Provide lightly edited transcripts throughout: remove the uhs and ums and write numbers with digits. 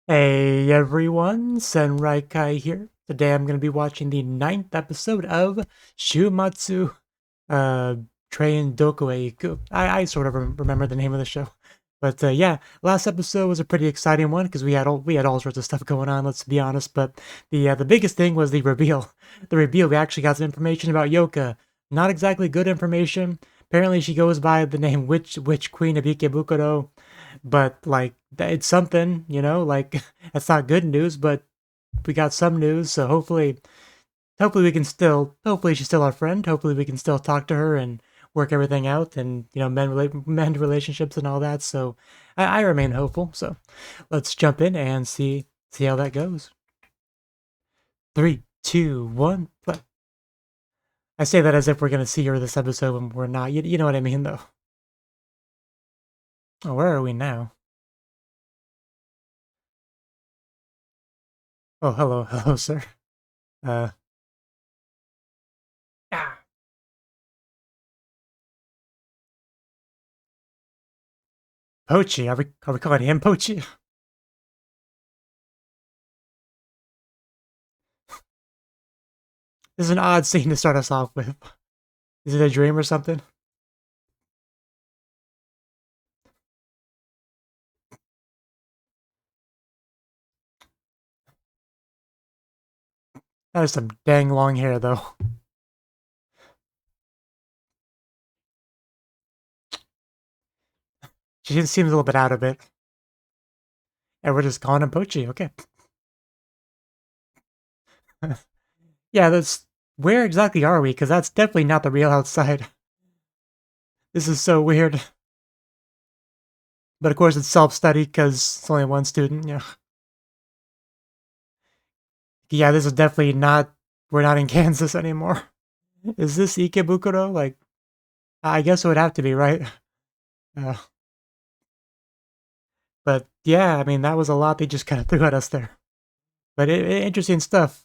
Hey everyone, Senrai Kai here. Today I'm going to be watching the 9th episode of Shuumatsu uh, Train Doko. I sort of remember the name of the show. But yeah, last episode was a pretty exciting one because we had all sorts of stuff going on, let's be honest. But the biggest thing was the reveal. The reveal, we actually got some information about Yoka. Not exactly good information. Apparently she goes by the name Witch Queen of Ikebukuro, but like it's something, like that's not good news, but we got some news, so hopefully we can still, hopefully she's still our friend. Hopefully we can still talk to her and work everything out, and mend relationships and all that. So I remain hopeful. So let's jump in and see how that goes. Three, two, one, play. I say that as if we're gonna see her this episode when we're not. You know what I mean, though. Oh, where are we now? Oh, hello, hello, sir. Uh, ah, Pochi. Are we calling him Pochi? This is an odd scene to start us off with. Is it a dream or something? That is some dang long hair, though. She seems a little bit out of it. And we're just calling him Pochi. Okay. Yeah, that's. Where exactly are we? Because that's definitely not the real outside. This is so weird. But of course, it's self study because it's only one student. Yeah. Yeah, this is definitely not. We're not in Kansas anymore. Is this Ikebukuro? Like, I guess it would have to be, right? Uh, but yeah, I mean, that was a lot they just kind of threw at us there. But interesting stuff.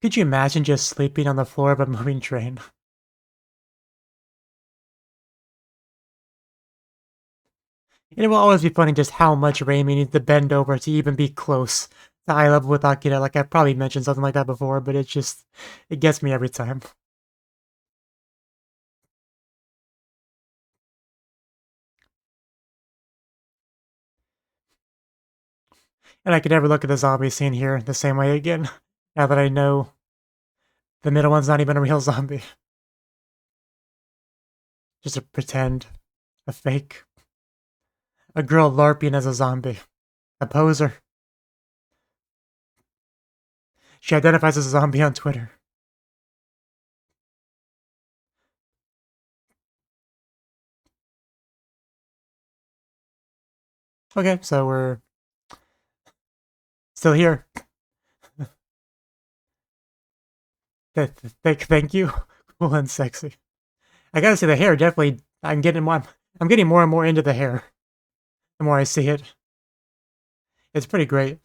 Could you imagine just sleeping on the floor of a moving train? And it will always be funny just how much Raimi needs to bend over to even be close to eye level with Akira. Like I've probably mentioned something like that before, but it gets me every time. And I could never look at the zombie scene here the same way again. Now that I know the middle one's not even a real zombie, just a pretend, a fake, a girl LARPing as a zombie, a poser. She identifies as a zombie on Twitter. Okay, so we're still here. Thank you. Cool and sexy. I gotta say, the hair definitely. I'm getting more and more into the hair the more I see it. It's pretty great.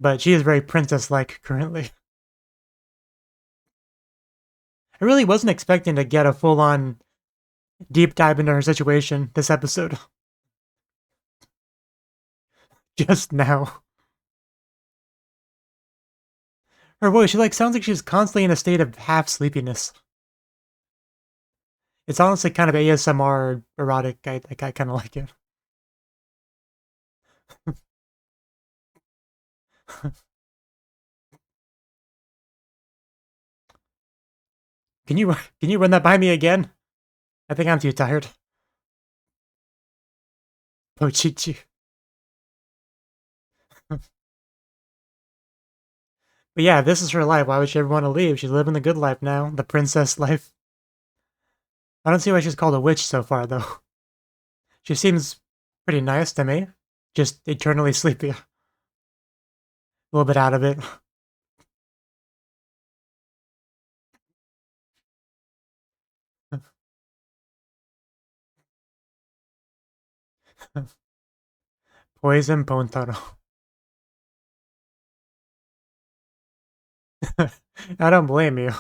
But she is very princess-like currently. I really wasn't expecting to get a full-on deep dive into her situation this episode. Just now. Her voice, she like sounds like she's constantly in a state of half sleepiness. It's honestly kind of ASMR erotic. I kind of like it. Can you run that by me again? I think I'm too tired. Pochichi. But yeah, this is her life. Why would she ever want to leave? She's living the good life now, the princess life. I don't see why she's called a witch so far, though. She seems Pretty nice to me. Just eternally sleepy. A little bit out of it. Poison Pontaro. I don't blame you.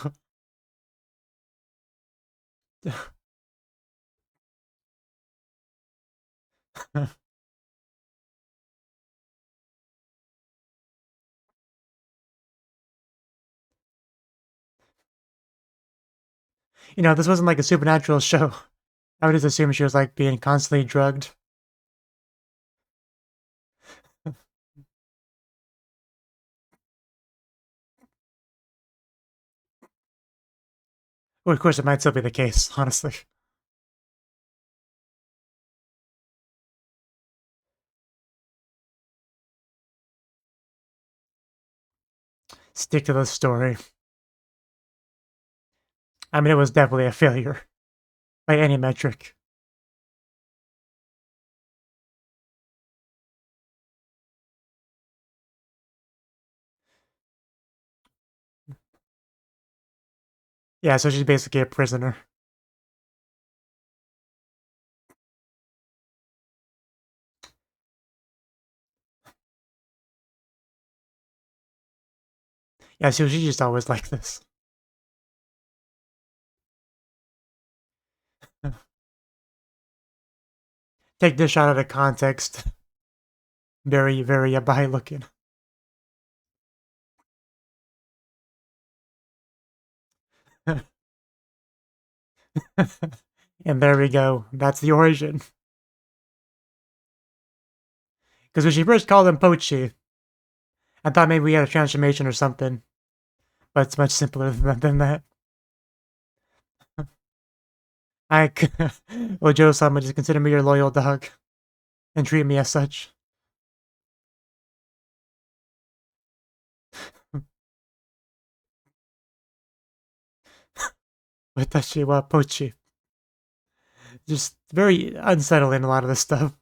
You know, this wasn't like a supernatural show. I would just assume she was like being constantly drugged. Well, of course, it might still be the case, honestly. Stick to the story. I mean, it was definitely a failure by any metric. Yeah, so she's basically a prisoner. Yeah, so she's just always like this. Take this shot out of context. Very, very yabai looking. And there we go. That's the origin. Because when she first called him Pochi, I thought maybe we had a transformation or something, but it's much simpler than that. I, well, Joe-sama, just consider me your loyal dog and treat me as such. Watashi wa Pochi. Just very unsettling, a lot of this stuff.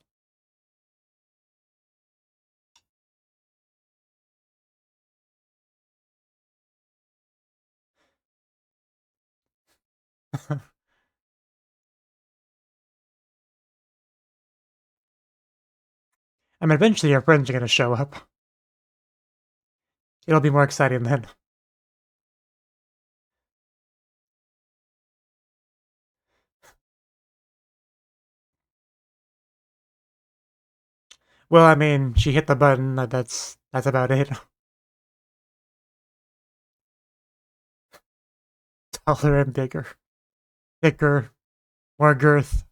I mean, eventually your friends are going to show up. It'll be more exciting then. Well, I mean, she hit the button. That's about it. Taller and bigger, thicker, more girth.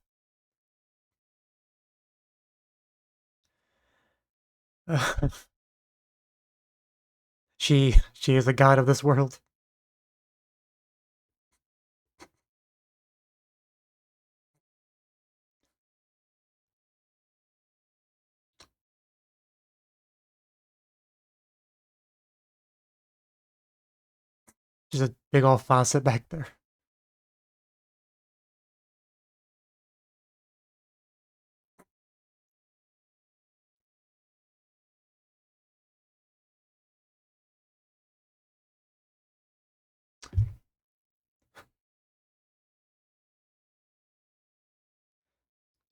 She is the god of this world. Just a big old faucet back there.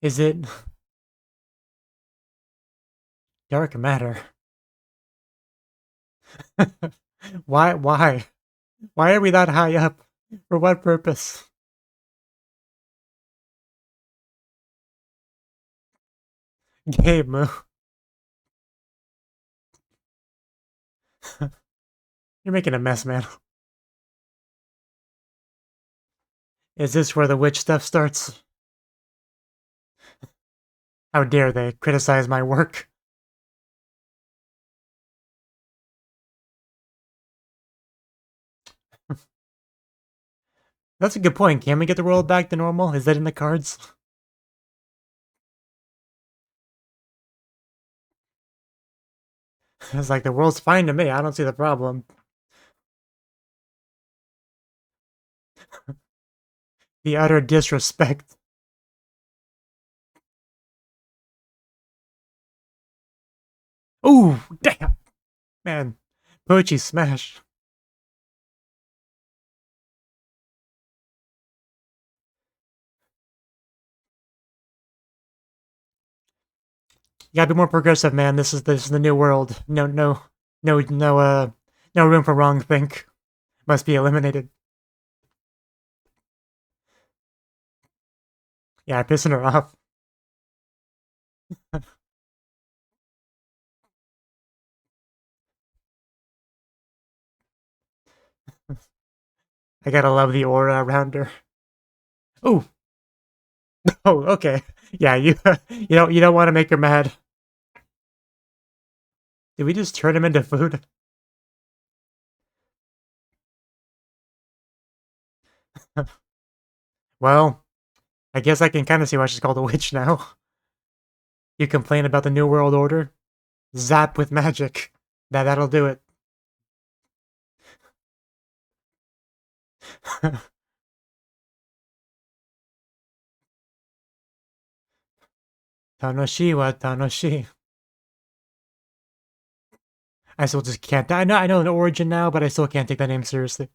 Is it dark matter? Why? Why? Why are we that high up? For what purpose? Game. You're making a mess, man. Is this where the witch stuff starts? How dare they criticize my work? That's a good point. Can we get the world back to normal? Is that in the cards? It's like the world's fine to me. I don't see the problem. The utter disrespect. Ooh, damn, man. Pochi smash. You gotta be more progressive, man. This is the new world. No room for wrong think. Must be eliminated. Yeah, pissing her off. I gotta love the aura around her. Ooh, oh, okay. Yeah, you don't want to make her mad. Did we just turn him into food? Well, I guess I can kind of see why she's called a witch now. You complain about the New World Order? Zap with magic. That'll do it. Tanoshi wa Tanoshi. I still just can't. I know an origin now, but I still can't take that name seriously.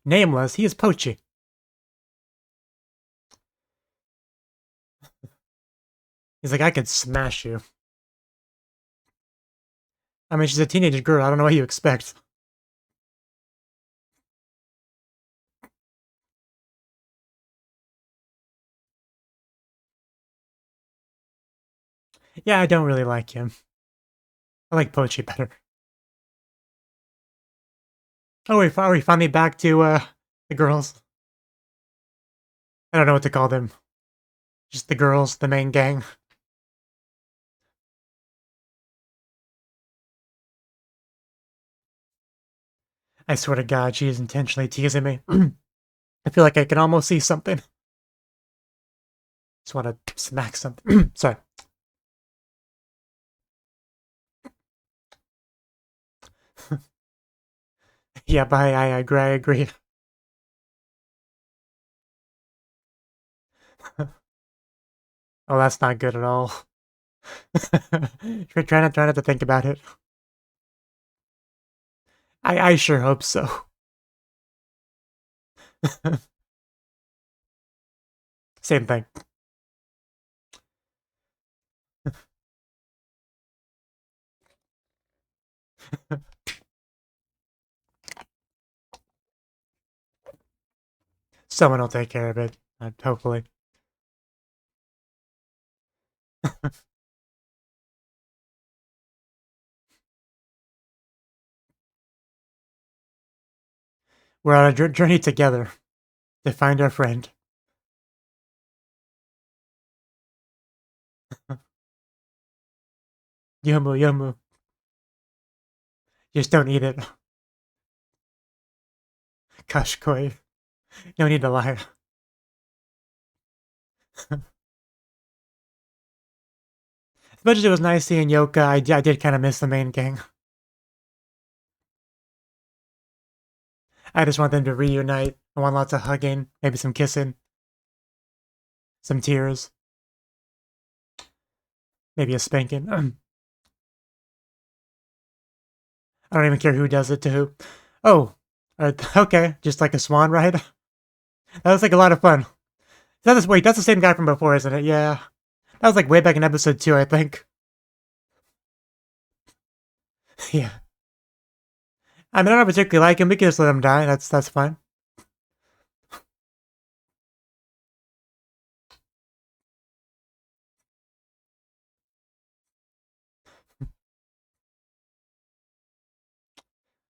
Nameless. He is Pochi. He's like, I could smash you. I mean, she's a teenage girl. I don't know what you expect. Yeah, I don't really like him. I like Pochi better. Oh, are we finally back to the girls? I don't know what to call them. Just the girls, the main gang. I swear to God, she is intentionally teasing me. I feel like I can almost see something. Just want to smack something. Sorry. Yeah, but I agree. I agree. Oh, that's not good at all. Try not to think about it. I sure hope so. Same thing. Someone will take care of it. Hopefully. We're on a journey together to find our friend. Yomu, Yomu. Just don't eat it. Kashkoi. No need to lie. As much as it was nice seeing Yoka, I did kind of miss the main gang. I just want them to reunite. I want lots of hugging, maybe some kissing, some tears, maybe a spanking. I don't even care who does it to who. Oh, okay, just like a swan ride. That was like a lot of fun. Wait, that's the same guy from before, isn't it? Yeah, that was like way back in episode 2, I think. Yeah, I mean, I don't particularly like him. We can just let him die. That's fine.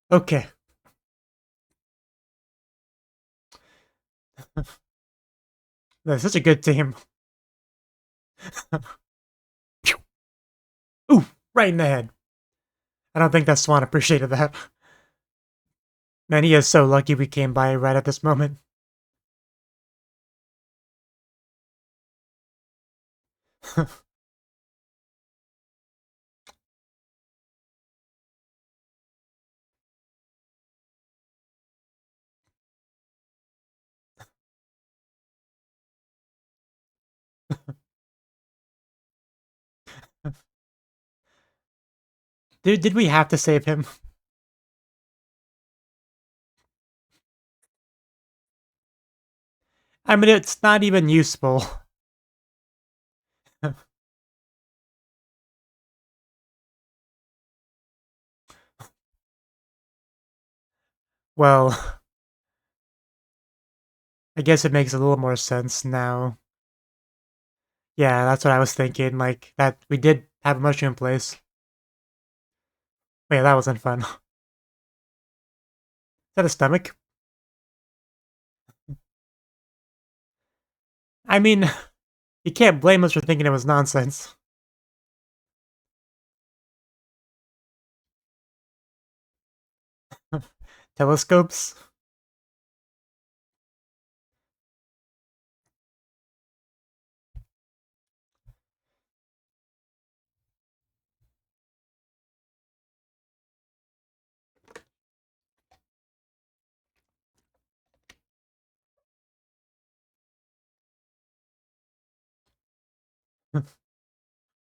Okay, that's such a good team. Ooh, right in the head. I don't think that swan appreciated that. Man, he is so lucky we came by right at this moment. Did we have to save him? I mean, it's not even useful. Well, I guess it makes a little more sense now. Yeah, that's what I was thinking. Like, that we did have a mushroom place. Wait, that wasn't fun. Is that a stomach? I mean, you can't blame us for thinking it was nonsense. Telescopes?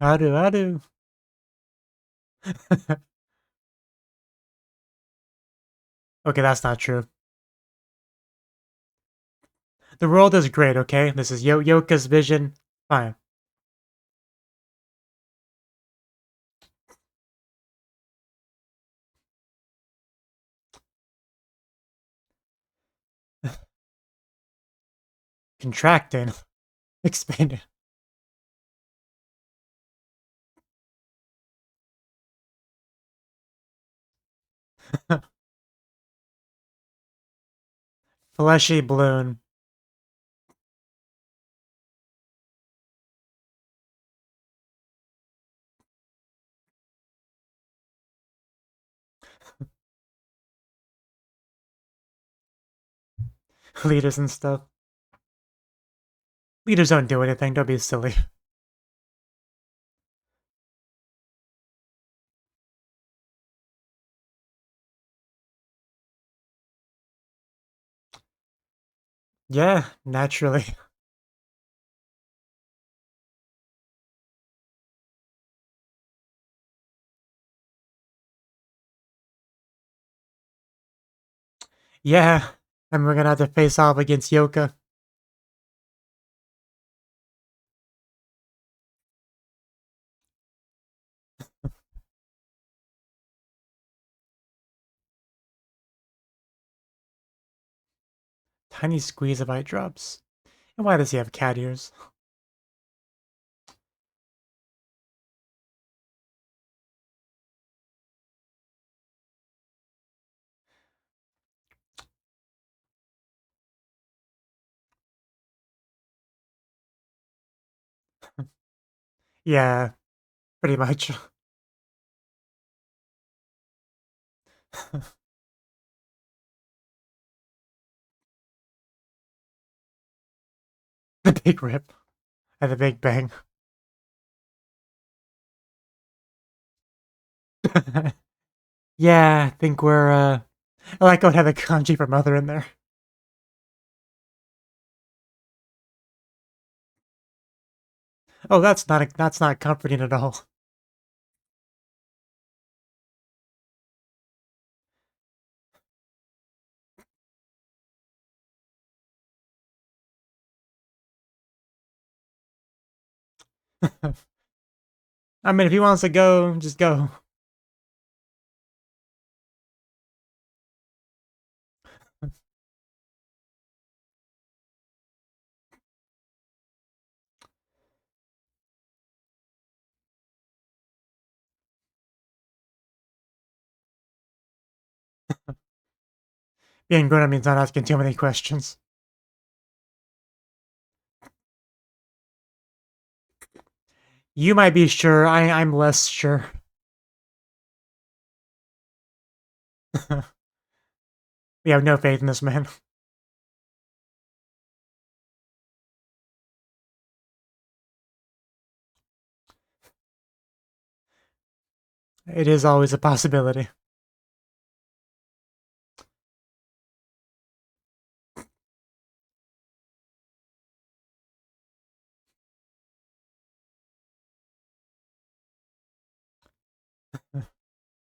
Adu. Okay, that's not true. The world is great, okay? This is Yoka's vision. Fine. Contracting. Expanding. Fleshy balloon. Leaders and stuff. Leaders don't do anything, don't be silly. Yeah, naturally. Yeah, and we're gonna have to face off against Yoka. Tiny squeeze of eye drops. And why does he have cat ears? Yeah, pretty much. The big rip and the big bang. Yeah, I think we're I like how it had the kanji for mother in there. Oh, that's not comforting at all. I mean, if he wants to go, just go. Being grown up means not asking too many questions. You might be sure, I'm less sure. We have no faith in this man. It is always a possibility.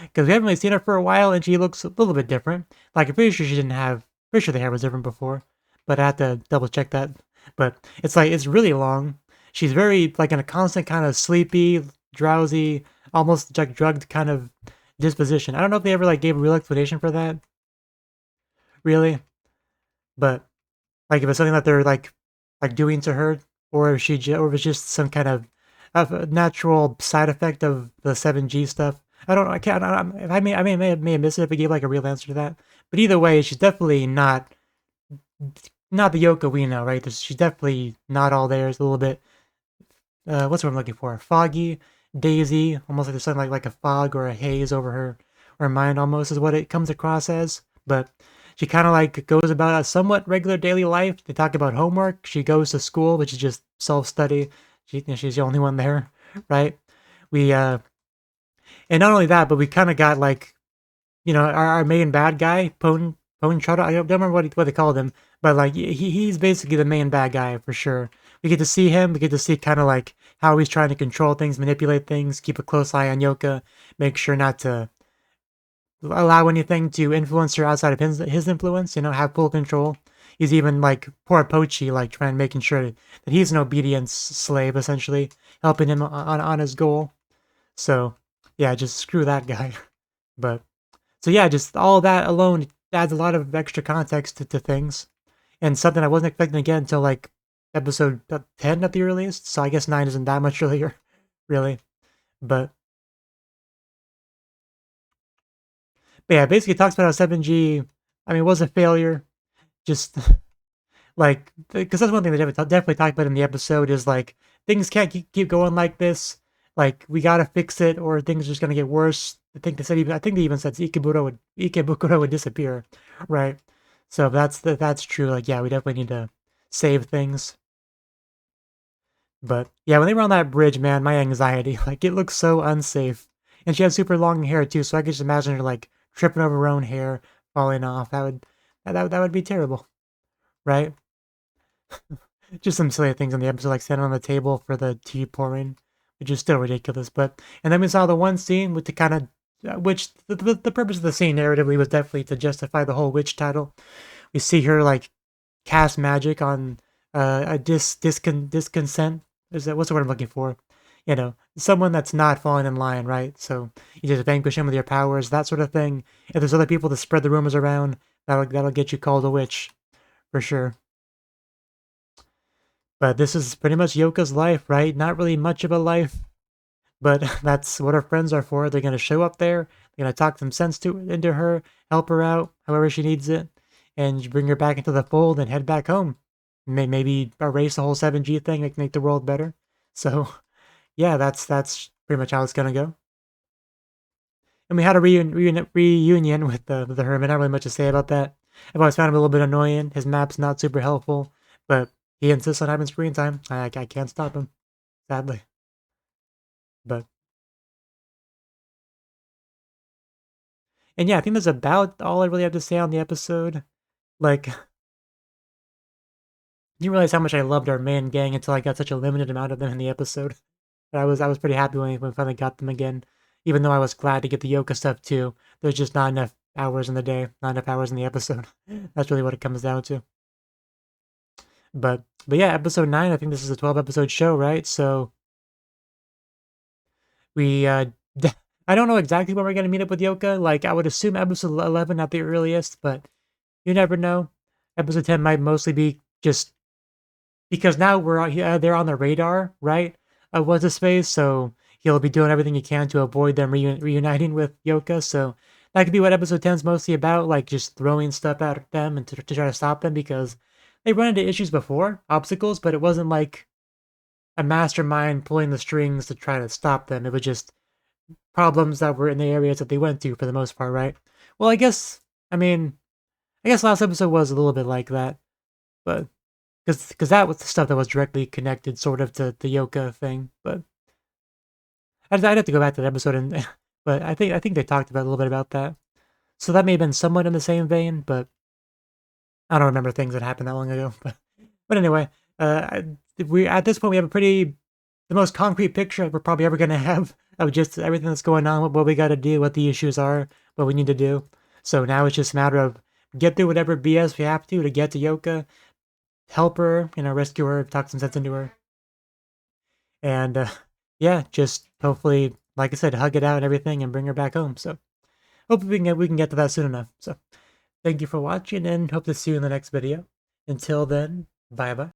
Because we haven't really seen her for a while, and she looks a little bit different. Like, I'm pretty sure she didn't have, pretty sure the hair was different before, but I have to double check that. But it's like, it's really long. She's very, like, in a constant kind of sleepy, drowsy, almost like drugged kind of disposition. I don't know if they ever, like, gave a real explanation for that, really. But, like, if it's something that they're, like doing to her, or if or if it's just some kind of a natural side effect of the 7G stuff. I don't know. I can't. I may have missed it if we gave like a real answer to that. But either way, she's definitely not the Yoko we know, right? She's definitely not all there. It's a little bit. What's what I'm looking for? Foggy, daisy, almost like there's something like a fog or a haze over her mind. Almost is what it comes across as. But she kind of like goes about a somewhat regular daily life. They talk about homework. She goes to school, which is just self study. She's the only one there, right? We and not only that, but we kind of got like our main bad guy, Pone Trotter. I don't remember what they called him, but like he's basically the main bad guy for sure. We get to see him. We get to see kind of like how he's trying to control things, manipulate things, keep a close eye on Yoka, make sure not to allow anything to influence her outside of his influence. Have full control. He's even like poor Pochi, like trying making sure that he's an obedience slave, essentially helping him on his goal. So yeah, just screw that guy. But so yeah, just all that alone adds a lot of extra context to things, and something I wasn't expecting to get until like episode 10 at the earliest. So I guess 9 isn't that much earlier, really. But yeah, basically it talks about how 7G, I mean, was a failure. Just like because that's one thing they definitely talked about in the episode is like things can't keep going like this. Like we gotta fix it, or things are just gonna get worse. I think they even said Ikebukuro would disappear, right? So that's true. Like yeah, we definitely need to save things. But yeah, when they were on that bridge, man, my anxiety, like it looks so unsafe. And she had super long hair too, so I could just imagine her like tripping over her own hair, falling off. That would be terrible, right? Just some silly things in the episode, like standing on the table for the tea pouring, which is still ridiculous. But and then we saw the one scene with the kind of which the purpose of the scene narratively was definitely to justify the whole witch title. We see her like cast magic on a disconsent. Is that what's the word I'm looking for? Someone that's not falling in line, right? So you just vanquish him with your powers, that sort of thing. If there's other people to spread the rumors around, that'll get you called a witch for sure. But this is pretty much Yoka's life, right? Not really much of a life, but that's what her friends are for. They're gonna show up there, they're gonna talk some sense into her, help her out however she needs it, and bring her back into the fold and head back home. Maybe erase the whole 7G thing, make the world better. So yeah, that's pretty much how it's gonna go. And we had a reunion with the hermit. Not really much to say about that. I've always found him a little bit annoying. His map's not super helpful, but he insists on having screen time. I can't stop him, sadly. But and yeah, I think that's about all I really have to say on the episode. Like, you realize how much I loved our main gang until I got such a limited amount of them in the episode. But I was pretty happy when we finally got them again. Even though I was glad to get the Yoka stuff too. There's just not enough hours in the day, not enough hours in the episode. That's really what it comes down to. But yeah, episode 9, I think this is a 12 episode show, right? So we I don't know exactly when we're gonna meet up with Yoka. Like I would assume episode 11 at the earliest, but you never know. Episode 10 might mostly be just because now they're on the radar, right? What's his face? So he'll be doing everything he can to avoid them reuniting with Yoka. So that could be what episode 10 is mostly about, like just throwing stuff at them and to try to stop them because they run into issues before, obstacles, but it wasn't like a mastermind pulling the strings to try to stop them. It was just problems that were in the areas that they went to for the most part, right? Well, I mean, I guess last episode was a little bit like that, but because that was the stuff that was directly connected, sort of, to the Yoka thing. But I'd have to go back to the episode, and but I think they talked about a little bit about that. So that may have been somewhat in the same vein, but I don't remember things that happened that long ago. But anyway, we at this point we have a pretty the most concrete picture we're probably ever going to have of just everything that's going on, what we got to do, what the issues are, what we need to do. So now it's just a matter of get through whatever BS we have to get to Yoka, help her, rescue her, talk some sense into her. And yeah, just hopefully, like I said, hug it out and everything and bring her back home. So hopefully we can get to that soon enough. So thank you for watching and hope to see you in the next video. Until then, bye bye.